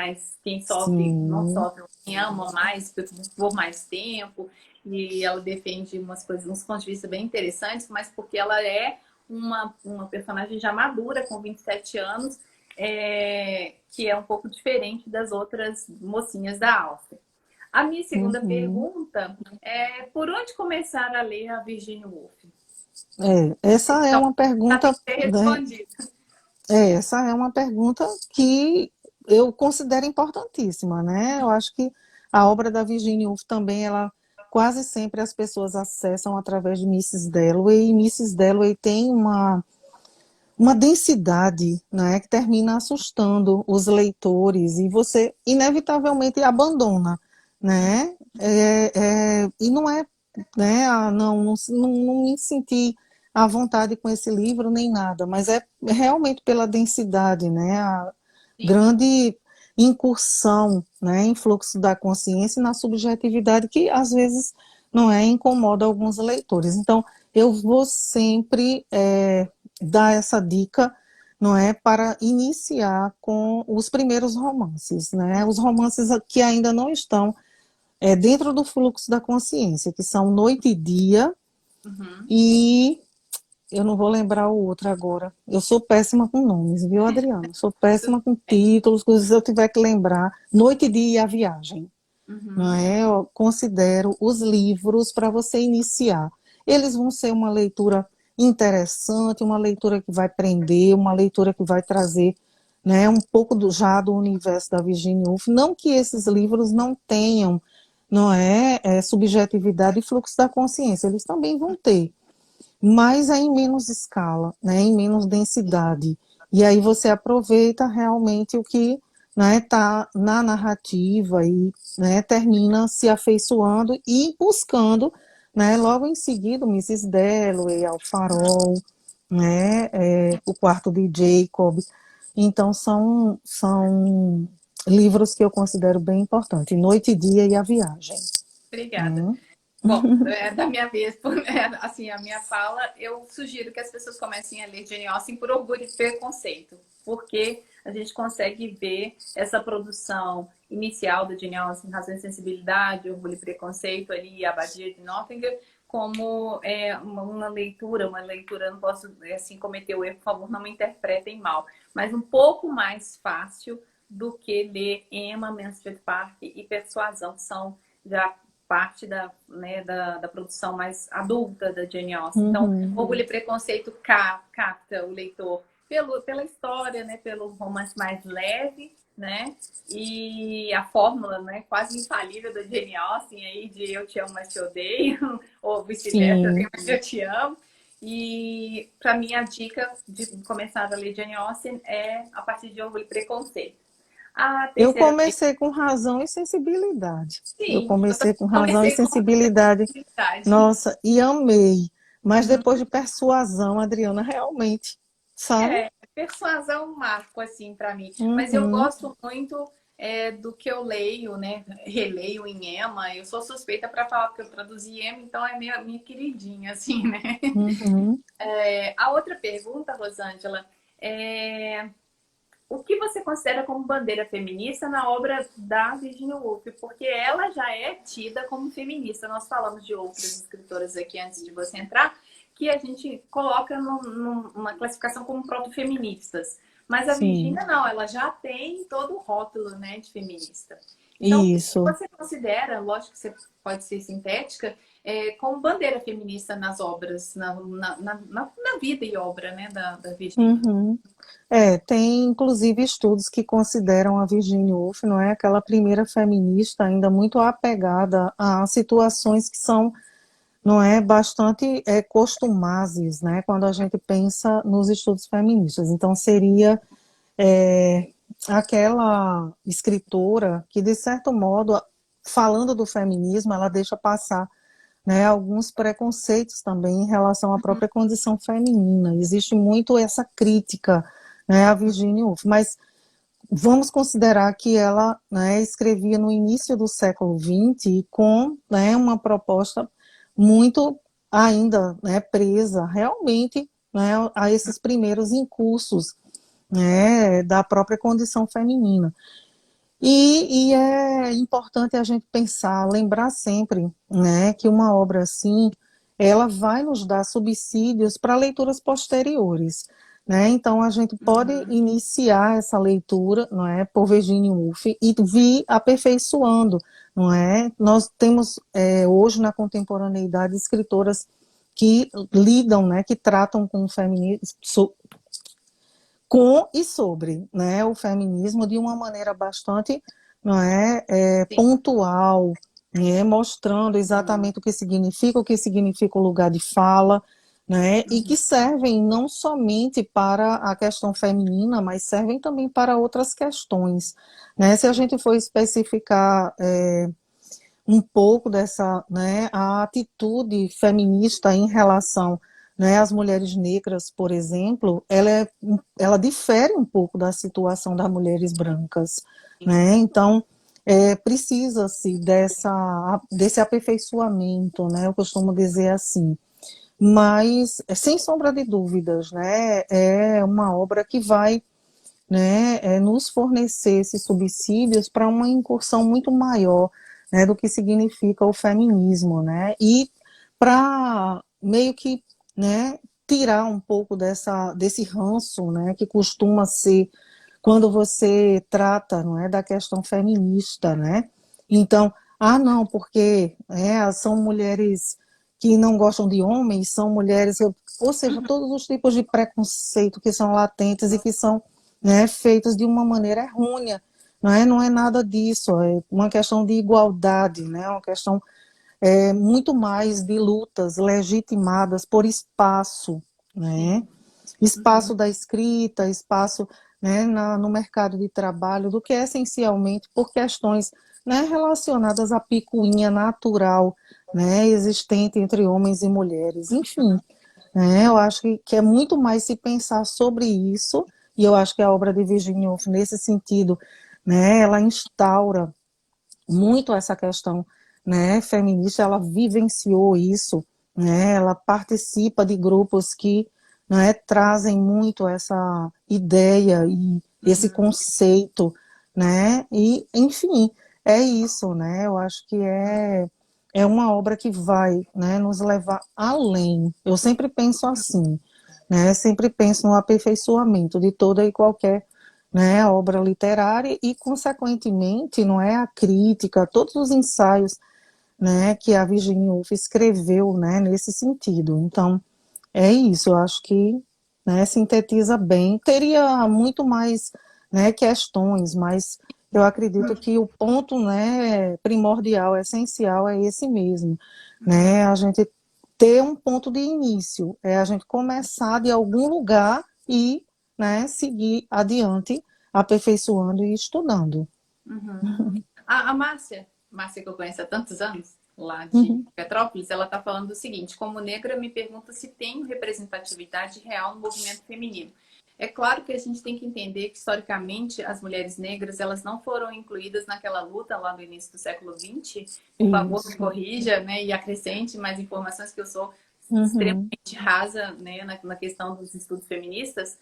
sofre, não sim, sofre, quem ama mais por mais tempo. E ela defende umas coisas, uns pontos de vista bem interessantes, mas porque ela é uma personagem já madura, com 27 anos, que é um pouco diferente das outras mocinhas da Áustria. A minha segunda uhum. pergunta é por onde começar a ler a Virginia Woolf? Essa é Então, uma já tem pergunta, que ser né? respondido. Essa é uma pergunta que eu considero importantíssima, né? Eu acho que a obra da Virginia Woolf também, ela quase sempre as pessoas acessam através de Mrs. Dalloway, e Mrs. Dalloway tem uma densidade, né, que termina assustando os leitores e você inevitavelmente abandona, né? E não é, né? Não me senti à vontade com esse livro nem nada, mas é realmente pela densidade, né? A Sim. grande incursão, né, em fluxo da consciência e na subjetividade que às vezes não incomoda alguns leitores. Então, eu vou sempre dar essa dica, não é, para iniciar com os primeiros romances, né? Os romances que ainda não estão dentro do fluxo da consciência, que são Noite e Dia, Uhum. e eu não vou lembrar o outro agora. Eu sou péssima com nomes, viu, Adriana? Sou Tudo péssima com bem. títulos, se eu tiver que lembrar. Noite e Dia e A Viagem. Não Uhum. é? Eu considero os livros para você iniciar. Eles vão ser uma leitura interessante, uma leitura que vai prender, uma leitura que vai trazer, né, um pouco já do universo da Virginia Woolf, não que esses livros não tenham, não subjetividade e fluxo da consciência, eles também vão ter, mas é em menos escala, né, em menos densidade. E aí você aproveita realmente o que está na narrativa e, né, termina se afeiçoando e buscando, né, logo em seguida, Mrs. Dalloway, Ao Farol, né, O Quarto de Jacob. Então, são livros que eu considero bem importantes, Noite e Dia e A Viagem. Obrigada. Hum. Bom, da minha vez, assim, a minha fala, eu sugiro que as pessoas comecem a ler Jane Austen por orgulho e preconceito, porque a gente consegue ver essa produção inicial da Jane Austen, Razão e Sensibilidade, Orgulho e Preconceito, ali, a Abadia de Nottingham, como uma leitura, não posso assim cometer o erro, por favor, não me interpretem mal, mas um pouco mais fácil do que ler Emma, Mansfield Park e Persuasão, que são já parte da produção mais adulta da Jane Austen. Então, Orgulho e Preconceito capta o leitor pela história, né, pelo romance mais leve, né, e a fórmula, né, quase infalível da Jane Austen aí de eu te amo, mas te odeio, ou vice-versa, mas eu te amo. E para mim a dica de começar a ler Jane Austen é a partir de Orgulho e Preconceito. Eu comecei com Razão e Sensibilidade. Eu Sim, comecei com Razão e comecei com Sensibilidade. sensibilidade. Nossa, e amei. Mas depois de Persuasão, Adriana, realmente, sabe? Persuasão é um marco, assim, para mim. Mas eu Uhum, gosto muito do que eu leio, né? Releio em Emma. Eu sou suspeita para falar, porque eu traduzi Emma, então é minha queridinha, assim, né? uhum. A outra pergunta, Rosângela, é o que você considera como bandeira feminista na obra da Virginia Woolf? Porque ela já é tida como feminista. Nós falamos de outras escritoras aqui antes de você entrar, que a gente coloca numa classificação como proto-feministas. Mas a Sim, Virginia não, ela já tem todo o rótulo, né, de feminista. Então, o que isso. você considera, lógico que você pode ser sintética, como bandeira feminista nas obras, na vida e obra, né, da Virginia? Uhum. Tem inclusive estudos que consideram a Virginia Woolf, não é, aquela primeira feminista ainda muito apegada a situações que são, não é, bastante costumazes, né, quando a gente pensa nos estudos feministas. Então seria é, aquela escritora que, de certo modo, falando do feminismo, ela deixa passar, né, alguns preconceitos também em relação à própria condição feminina. Existe muito essa crítica, né, a Virginia Woolf, mas vamos considerar que ela, né, escrevia no início do século XX com, né, uma proposta muito ainda, né, presa realmente, né, a esses primeiros incursos, né, da própria condição feminina. E é importante a gente pensar, lembrar sempre, né, que uma obra assim, ela vai nos dar subsídios para leituras posteriores, né? Então a gente pode iniciar essa leitura, não é, por Virginia Woolf e vir aperfeiçoando, não é? Nós temos hoje na contemporaneidade escritoras que lidam, né, que tratam com o feminismo, com e sobre, né, o feminismo de uma maneira bastante, não pontual, né, mostrando exatamente o que significa o lugar de fala, né, e que servem não somente para a questão feminina, mas servem também para outras questões, né? Se a gente for especificar um pouco dessa, né, a atitude feminista em relação, né, às mulheres negras, por exemplo, ela difere um pouco da situação das mulheres brancas, né? Então, precisa-se desse aperfeiçoamento, né? Eu costumo dizer assim. Mas, sem sombra de dúvidas, né, é uma obra que vai, né, nos fornecer esses subsídios para uma incursão muito maior, né, do que significa o feminismo, né, e para meio que, né, tirar um pouco desse ranço, né, que costuma ser quando você trata, não é, da questão feminista, né, então, não, porque são mulheres que não gostam de homens, são mulheres, ou seja, todos os tipos de preconceito que são latentes e que são né, feitas de uma maneira errônea. Não é nada disso, é uma questão de igualdade, né, uma questão muito mais de lutas legitimadas por espaço, né, Sim. espaço Uhum. da escrita, espaço, né, no mercado de trabalho, do que essencialmente por questões, né, relacionadas à picuinha natural, né, existente entre homens e mulheres. Enfim, né, eu acho que é muito mais se pensar sobre isso, e eu acho que a obra de Virginia Woolf, nesse sentido, né, ela instaura muito essa questão, né, feminista, ela vivenciou isso, né, ela participa de grupos que, né, trazem muito essa ideia e esse Uhum. conceito, né, e enfim, é isso, né, eu acho que é uma obra que vai, né, nos levar além. Eu sempre penso assim, né, sempre penso no aperfeiçoamento de toda e qualquer, né, a obra literária e, consequentemente, não é a crítica, todos os ensaios, né, que a Virginia Woolf escreveu, né, nesse sentido. Então, é isso, eu acho que, né, sintetiza bem. Teria muito mais, né, questões, mas eu acredito que o ponto, né, primordial, essencial é esse mesmo, Uhum. né, a gente ter um ponto de início, é a gente começar de algum lugar e, né, seguir adiante, aperfeiçoando e estudando. Uhum. A Márcia que eu conheço há tantos anos, lá de Uhum. Petrópolis, ela está falando o seguinte: como negra, me pergunta se tem representatividade real no movimento feminino. É claro que a gente tem que entender que, historicamente, as mulheres negras elas não foram incluídas naquela luta lá no início do século XX. Por favor, me Isso. corrija, né, e acrescente mais informações, que eu sou Uhum. extremamente rasa, né, na questão dos estudos feministas.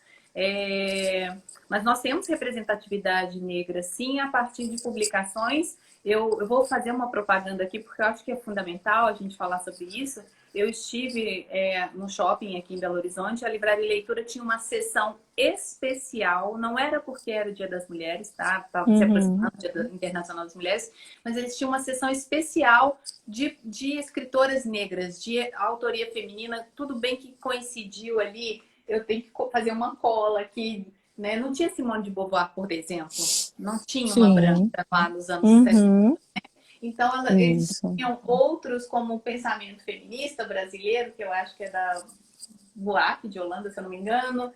Mas nós temos representatividade negra, sim, a partir de publicações. Eu vou fazer uma propaganda aqui, porque eu acho que é fundamental a gente falar sobre isso. Eu estive no shopping aqui em Belo Horizonte, a Livraria Leitura tinha uma sessão especial, não era porque era o Dia das Mulheres, tá? Estava se Uhum. aproximando do Dia Internacional das Mulheres, mas eles tinham uma sessão especial de escritoras negras, de autoria feminina. Tudo bem que coincidiu ali, eu tenho que fazer uma cola aqui, né? Não tinha Simone de Beauvoir, por exemplo, não tinha uma Sim. branca lá nos anos 60. Uhum. Então, eles Isso. tinham outros, como o pensamento feminista brasileiro, que eu acho que é da Buarque, de Holanda, se eu não me engano.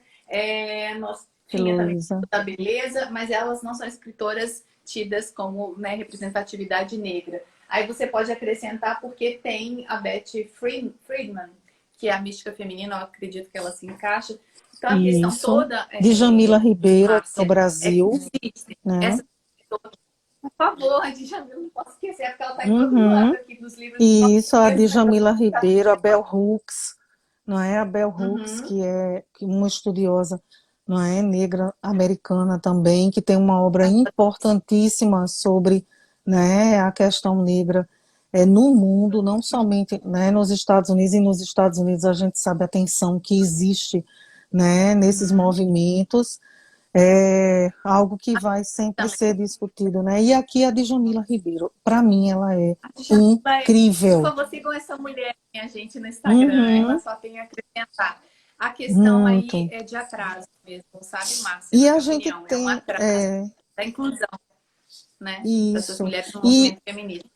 Nós tinha também Heloísa. da beleza, mas elas não são escritoras tidas como, né, representatividade negra. Aí você pode acrescentar porque tem a Betty Friedman, que é a mística feminina, eu acredito que ela se encaixa. Então a questão Isso. toda, Djamila Ribeiro, aqui no Márcia, é que Brasil, existem né? essas escritoras. Por favor, a Djamila, não posso esquecer, porque ela está em todo lado Uhum. aqui dos livros que nós E isso, a temos, né? Djamila Ribeiro, a Bell Hooks, não é? A Bell Hooks, Uhum. que é uma estudiosa, não é? Negra americana também, que tem uma obra importantíssima sobre, né, a questão negra no mundo, não somente, né, nos Estados Unidos, e nos Estados Unidos a gente sabe a tensão que existe, né, nesses Uhum. movimentos, é algo que vai sempre ser Também. discutido, né? E aqui a Djamila Ribeiro, para mim ela é A Djamila, por incrível, favor, sigam essa mulher, minha gente, no Instagram. Ela uhum, só tem a acrescentar. A questão aí muito. é de atraso mesmo, sabe, Márcia? E Na a minha gente opinião, é um tem atraso da inclusão, né, dessas isso. mulheres no E movimento feminista.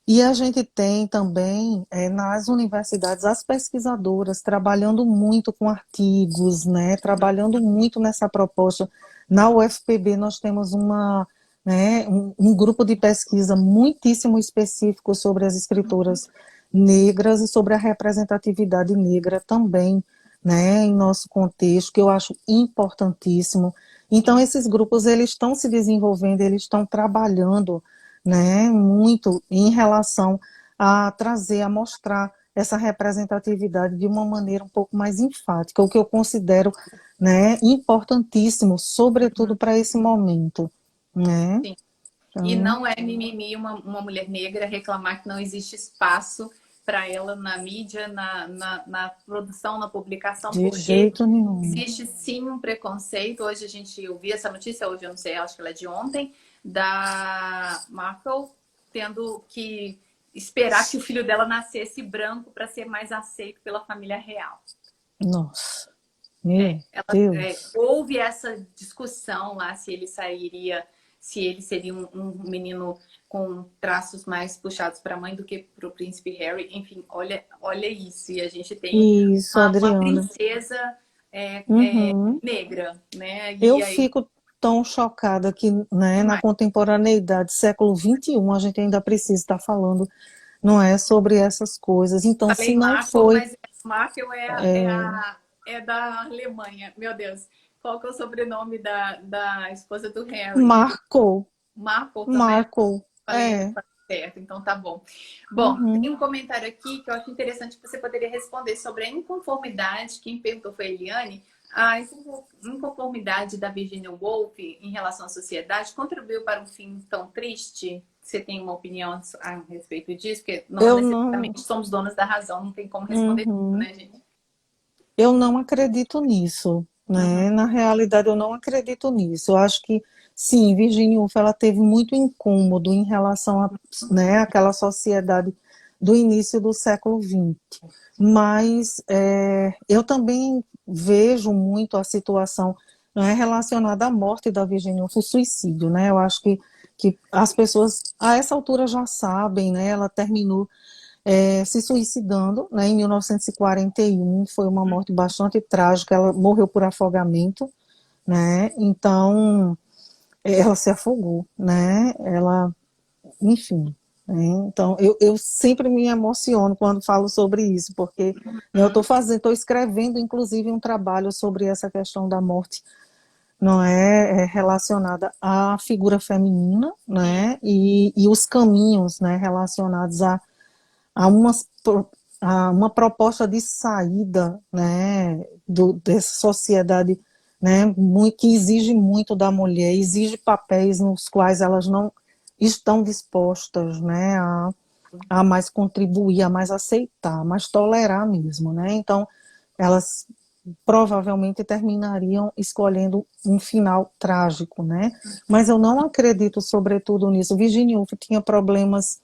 E a gente tem também nas universidades as pesquisadoras trabalhando muito com artigos, né, trabalhando muito nessa proposta. Na UFPB nós temos um grupo de pesquisa muitíssimo específico sobre as escritoras negras e sobre a representatividade negra também, né, em nosso contexto, que eu acho importantíssimo. Então Sim. esses grupos eles estão se desenvolvendo, eles estão trabalhando, né, muito em relação a trazer, a mostrar essa representatividade de uma maneira um pouco mais enfática, o que eu considero, né, importantíssimo, sobretudo para esse momento, né? Sim. E Então, não é mimimi uma mulher negra reclamar que não existe espaço para ela na mídia, na produção, na publicação, de porque jeito nenhum. existe sim um preconceito. Hoje a gente ouviu essa notícia, hoje eu não sei, acho que ela é de ontem, da Markle tendo que esperar que o filho dela nascesse branco para ser mais aceito pela família real. Nossa. Meu Deus. Houve essa discussão lá se ele sairia, se ele seria um menino com traços mais puxados para a mãe do que para o príncipe Harry. Enfim, olha isso. E a gente tem Isso, uma Adriana. princesa Uhum. negra, né? Eu E aí, fico tão chocada que, né, na demais. contemporaneidade, século XXI, a gente ainda precisa estar falando, não é, sobre essas coisas. Então, se Falei não Markle, foi mas Markle é da Alemanha. Meu Deus, qual que é o sobrenome da esposa do Harry? Marco, Markle também? Marco, Falei é. certo, então tá bom. Bom, tem Uhum. um comentário aqui que eu acho interessante que você poderia responder sobre a inconformidade. Quem perguntou foi a Eliane. A inconformidade da Virginia Woolf em relação à sociedade contribuiu para um fim tão triste? Você tem uma opinião a respeito disso? Porque nós Eu não, necessariamente somos donas da razão, não tem como responder tudo, uhum. né, gente? Eu não acredito nisso, Uhum, né? Na realidade, eu não acredito nisso. Eu acho que, sim, Virginia Woolf, ela teve muito incômodo em relação a, né, àquela sociedade do início do século XX. Mas eu também vejo muito a situação, não é, relacionada à morte da Virginia Woolf, o suicídio, né? Eu acho que as pessoas, a essa altura, já sabem, né? Ela terminou se suicidando, né, em 1941, foi uma morte bastante trágica, ela morreu por afogamento, né, então ela se afogou, né, ela, enfim, né, então eu sempre me emociono quando falo sobre isso, porque né, eu estou escrevendo inclusive um trabalho sobre essa questão da morte, não relacionada à figura feminina, né, e os caminhos, né, relacionados a, umas, a uma proposta de saída, né, dessa sociedade, né, muito, que exige muito da mulher, exige papéis nos quais elas não estão dispostas, né, a mais contribuir, a mais aceitar, a mais tolerar mesmo, né? Então, elas provavelmente terminariam escolhendo um final trágico, né? Mas eu não acredito, sobretudo, nisso. Virginia Woolf tinha problemas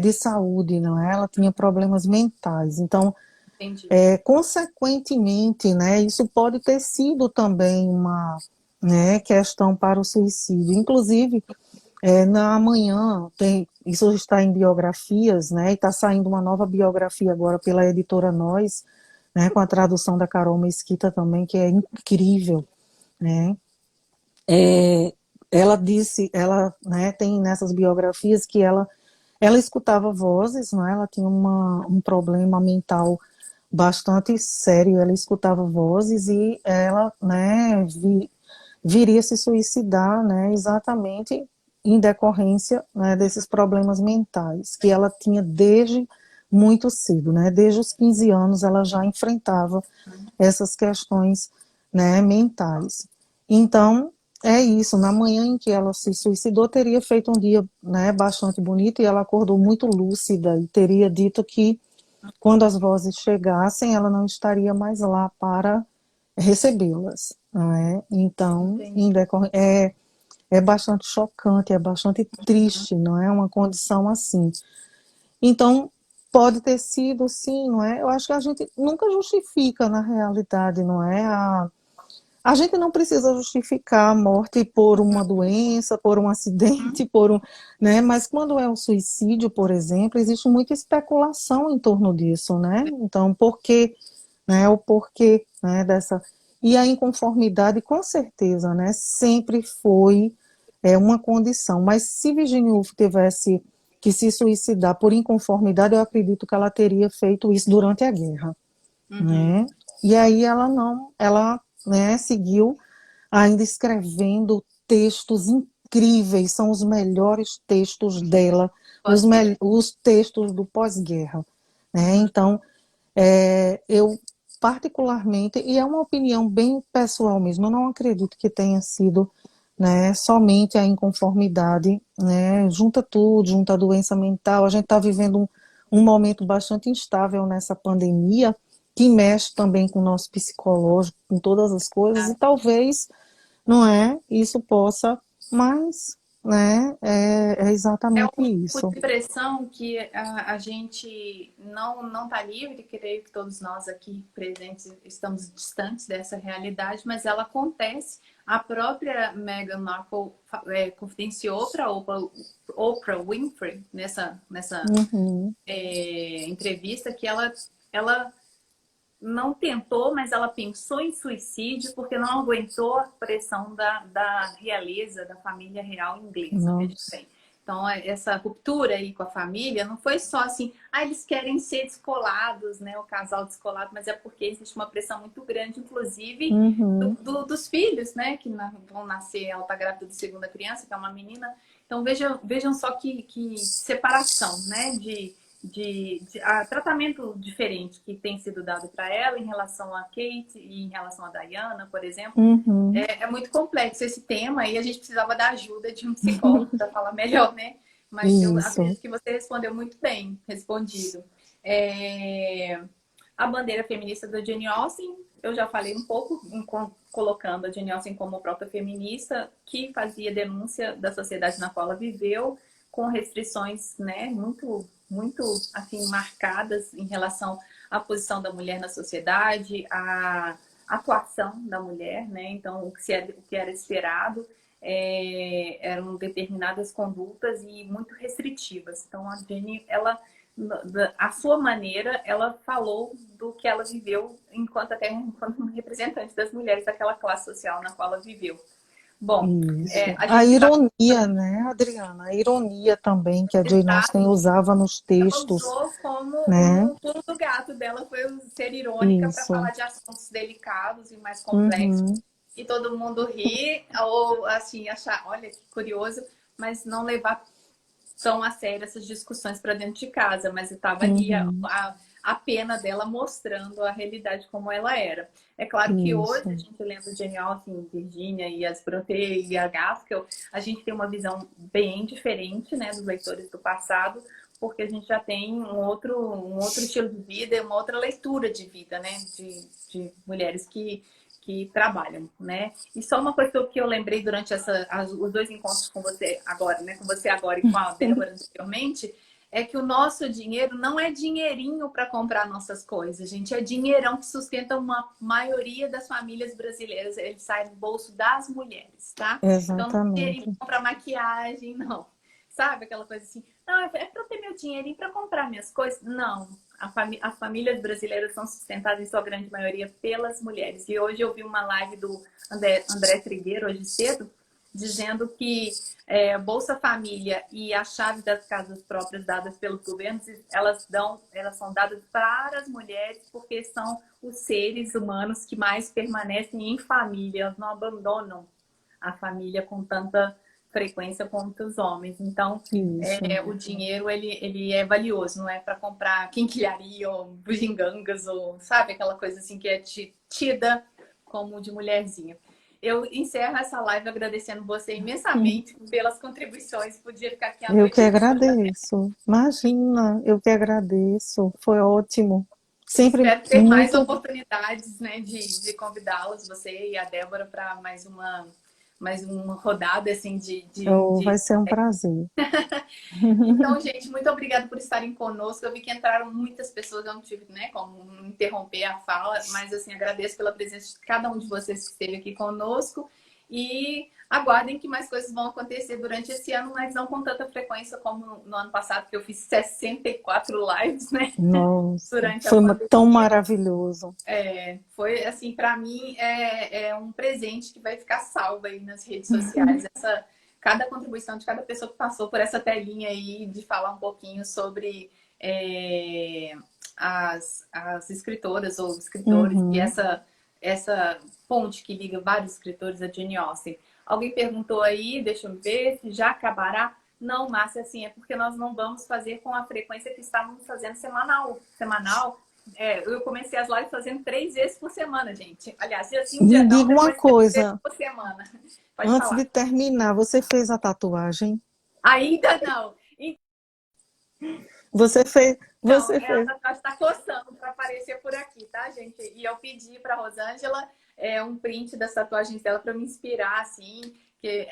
de saúde, não é? Ela tinha problemas mentais. Então, entendi. consequentemente, né, isso pode ter sido também uma, né, questão para o suicídio. Inclusive, na manhã, isso está em biografias, né, e está saindo uma nova biografia agora pela editora Nós, né, com a tradução da Carol Mesquita também, que é incrível, né? É, ela disse, ela, né, tem nessas biografias que ela escutava vozes, né? Ela tinha um problema mental bastante sério, ela escutava vozes e ela, né, viria se suicidar, né, exatamente em decorrência, né, desses problemas mentais que ela tinha desde muito cedo, né, desde os 15 anos ela já enfrentava essas questões, né, mentais. Então, é isso, na manhã em que ela se suicidou, teria feito um dia, né, bastante bonito e ela acordou muito lúcida e teria dito que quando as vozes chegassem, ela não estaria mais lá para recebê-las, não é? Então, Entendi. é bastante chocante, é bastante triste, não é? Uma condição assim. Então, pode ter sido, sim, não é? Eu acho que a gente nunca justifica, na realidade, não é? A gente não precisa justificar a morte por uma doença, por um acidente, por um, né? Mas quando é um suicídio, por exemplo, existe muita especulação em torno disso, né? Então, por quê, né? O porquê, né, dessa e a inconformidade, com certeza, né? Sempre foi uma condição. Mas se Virginia Woolf tivesse que se suicidar por inconformidade, eu acredito que ela teria feito isso durante a guerra, Uhum. né? E aí ela não, ela, né, seguiu ainda escrevendo textos incríveis, são os melhores textos dela, Pós-guerra. os textos do pós-guerra, né? Uhum. Então, eu particularmente, e é uma opinião bem pessoal mesmo, eu não acredito que tenha sido, né, somente a inconformidade, né, junta tudo, junta a doença mental, a gente está vivendo um momento bastante instável nessa pandemia, que mexe também com o nosso psicológico, com todas as coisas, e talvez, não é, isso possa, mas né? É É exatamente um tipo isso. de pressão que a gente não está livre, creio que todos nós aqui presentes estamos distantes dessa realidade, mas ela acontece. A própria Meghan Markle confidenciou para Oprah Winfrey nessa Uhum. entrevista que ela não tentou, mas ela pensou em suicídio porque não aguentou a pressão da realeza, da família real inglesa. Veja Nossa. bem. Então, essa ruptura aí com a família não foi só assim, eles querem ser descolados, né? O casal descolado, mas é porque existe uma pressão muito grande, inclusive Uhum. dos filhos, né? Que vão nascer, ela está grávida de segunda criança, que é uma menina. Então, vejam só que separação, né? De tratamento diferente que tem sido dado para ela em relação a Kate e em relação a Diana, por exemplo. Uhum. É muito complexo esse tema e a gente precisava da ajuda de um psicólogo para falar melhor, né? Mas eu Isso. acredito que você respondeu muito bem, respondido. É, A bandeira feminista da Jane Austen, eu já falei um pouco, colocando a Jane Austen como própria feminista, que fazia denúncia da sociedade na qual ela viveu, com restrições, né, muito assim marcadas em relação à posição da mulher na sociedade, à atuação da mulher, né? Então o que era esperado eram determinadas condutas e muito restritivas. Então a Jenny, ela a sua maneira, ela falou do que ela viveu enquanto representante das mulheres daquela classe social na qual ela viveu. Bom, Isso. a A gente está ironia, né, Adriana? A ironia também que a Jane Austen exato. usava nos Ela textos, usou como né? um pulo do gato dela foi ser irônica para Isso. falar de assuntos delicados e mais complexos. Uhum. E todo mundo rir, ou assim, achar, olha que curioso, mas não levar tão a sério essas discussões para dentro de casa. Mas estava ali Uhum. a pena dela mostrando a realidade como ela era. É claro que hoje, a Isso. gente lendo Jane Austen, Virginia e as Brontë e a Gaskell, a gente tem uma visão bem diferente, né, dos leitores do passado, porque a gente já tem um outro estilo de vida e uma outra leitura de vida, né, de mulheres que trabalham, né? E só uma coisa que eu lembrei durante os dois encontros com você agora, né? Com você agora e com a Débora anteriormente, é que o nosso dinheiro não é dinheirinho para comprar nossas coisas, gente. É dinheirão que sustenta uma maioria das famílias brasileiras. Ele sai do bolso das mulheres, tá? Então não é dinheirinho Exatamente. para comprar maquiagem, não. Sabe aquela coisa assim? Não, é para ter meu dinheirinho para comprar minhas coisas? Não. As famílias brasileiras são sustentadas, em sua grande maioria, pelas mulheres. E hoje eu vi uma live do André Trigueiro, hoje cedo, dizendo que Bolsa Família e a chave das casas próprias dadas pelos governos, elas são dadas para as mulheres porque são os seres humanos que mais permanecem em família, elas não abandonam a família com tanta frequência quanto os homens. Então, Isso. o dinheiro ele é valioso, não é para comprar quinquilharia ou bugigangas ou sabe aquela coisa assim que é tida como de mulherzinha. Eu encerro essa live agradecendo você imensamente pelas contribuições. Podia ficar aqui a Eu que noite toda. agradeço. Imagina, eu que agradeço. Foi ótimo. Sempre Espero ter mais muito. oportunidades, né, de convidá-los, você e a Débora, para mais uma rodada assim Vai ser um prazer. Então, gente, muito obrigada por estarem conosco. Eu vi que entraram muitas pessoas, eu não tive, né, como interromper a fala, mas assim, agradeço pela presença de cada um de vocês que esteve aqui conosco e aguardem que mais coisas vão acontecer durante esse ano, mas não com tanta frequência como no ano passado, que eu fiz 64 lives, né, Nossa, durante a foi pandemia. tão maravilhoso. Foi assim, para mim é um presente que vai ficar salvo aí nas redes sociais. Cada contribuição de cada pessoa que passou por essa telinha aí de falar um pouquinho sobre as escritoras ou escritores e Uhum. essa ponte que liga vários escritores a Jane Austen. Alguém perguntou aí, deixa eu ver, se já acabará. Não, Márcia, assim, é porque nós não vamos fazer com a frequência que estávamos fazendo semanal. Eu comecei as lives fazendo 3 vezes por semana, gente. Aliás, dia sim, Me dia não, diga uma depois 3 vezes coisa, por semana. Pode antes de falar. terminar, você fez a tatuagem? Ainda não. Você fez, Então, você ela fez. está coçando para aparecer por aqui, tá, gente? E eu pedi para Rosângela um print das tatuagens dela para me inspirar, assim, que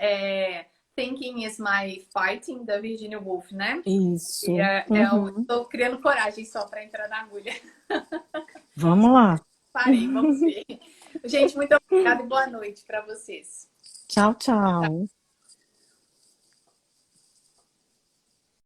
Thinking is My Fighting, da Virginia Woolf, né? E Isso. Uhum. tô criando coragem só para entrar na agulha. Vamos lá. Parei, vamos ver. Gente, muito obrigada e boa noite para vocês. Tchau, tchau.